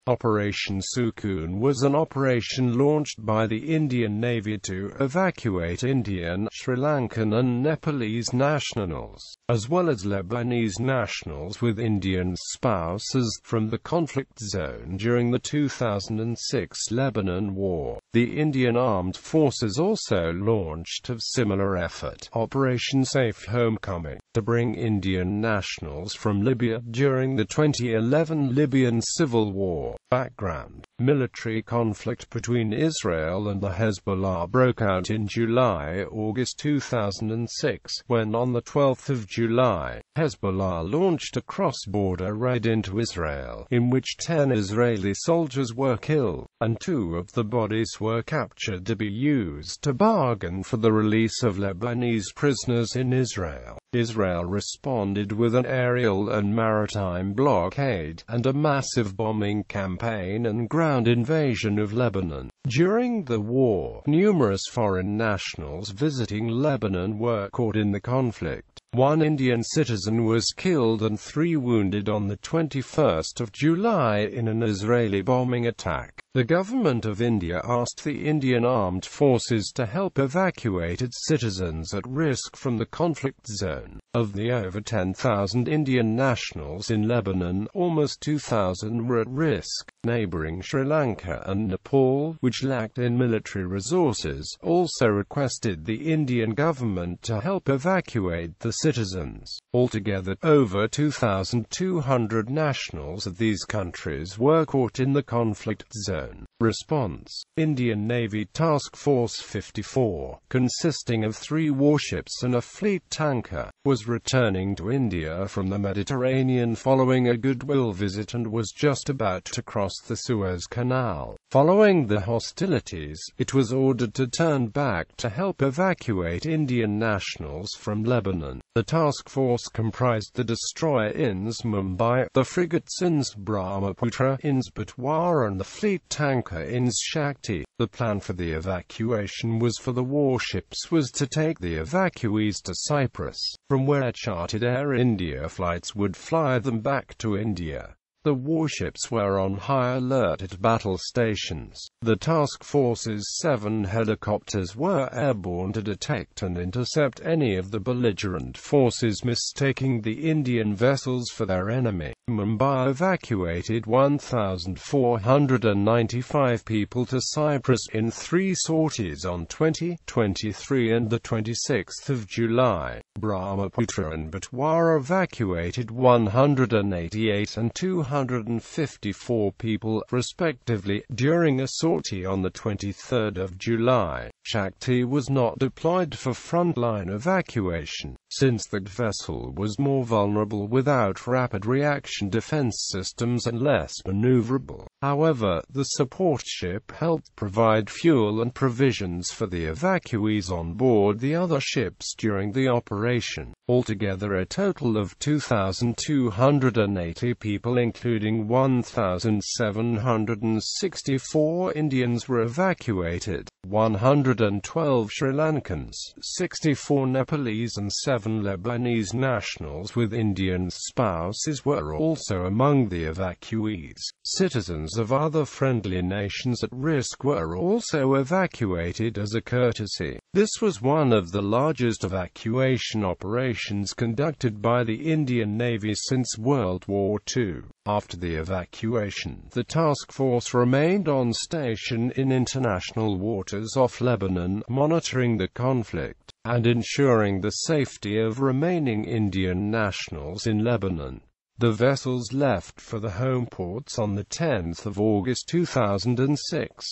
Operation Sukoon was an operation launched by the Indian Navy to evacuate Indian, Sri Lankan and Nepalese nationals, as well as Lebanese nationals with Indian spouses, from the conflict zone during the 2006 Lebanon War. The Indian Armed Forces also launched a similar effort, Operation Safe Homecoming, to bring Indian nationals from Libya during the 2011 Libyan civil war. Background: military conflict between Israel and the Hezbollah broke out in July-August 2006, when on the 12th of July, Hezbollah launched a cross-border raid into Israel, in which 10 Israeli soldiers were killed, and 2 of the bodies were captured to be used to bargain for the release of Lebanese prisoners in Israel. Israel responded with an aerial and maritime blockade, and a massive bombing campaign and ground invasion of Lebanon. During the war, numerous foreign nationals visiting Lebanon were caught in the conflict. 1 Indian citizen was killed and 3 wounded on the 21st of July in an Israeli bombing attack. The government of India asked the Indian Armed Forces to help evacuate its citizens at risk from the conflict zone. Of the over 10,000 Indian nationals in Lebanon, almost 2,000 were at risk. Neighboring Sri Lanka and Nepal, which lacked in military resources, also requested the Indian government to help evacuate the citizens. Altogether, over 2,200 nationals of these countries were caught in the conflict zone. Response: Indian Navy Task Force 54, consisting of 3 warships and a fleet tanker, was returning to India from the Mediterranean following a goodwill visit and was just about to cross the Suez Canal. Following the hostilities, it was ordered to turn back to help evacuate Indian nationals from Lebanon. The task force comprised the destroyer INS Mumbai, the frigates INS Brahmaputra, INS Betwara and the fleet tanker INS Shakti. The plan for the evacuation was for the warships was to take the evacuees to Cyprus, from where chartered Air India flights would fly them back to India. The warships were on high alert at battle stations. The task force's 7 helicopters were airborne to detect and intercept any of the belligerent forces mistaking the Indian vessels for their enemy. Mumbai evacuated 1,495 people to Cyprus in 3 sorties on 20, 23 and the 26th of July. Brahmaputra and Betwara evacuated 188 and 254 people, respectively, during a sortie on the 23rd of July. Shakti was not deployed for frontline evacuation, since that vessel was more vulnerable without rapid reaction defense systems and less maneuverable. However, the support ship helped provide fuel and provisions for the evacuees on board the other ships during the operation. Altogether, a total of 2,280 people, including 1,764 Indians, were evacuated. 112 Sri Lankans, 64 Nepalese and 7 Lebanese nationals with Indian spouses were also among the evacuees. Citizens of other friendly nations at risk were also evacuated as a courtesy. This was one of the largest evacuation operations conducted by the Indian Navy since World War II. After the evacuation, the task force remained on station in international waters off Lebanon, monitoring the conflict and ensuring the safety of remaining Indian nationals in Lebanon. The vessels left for the home ports on the 10th of August 2006.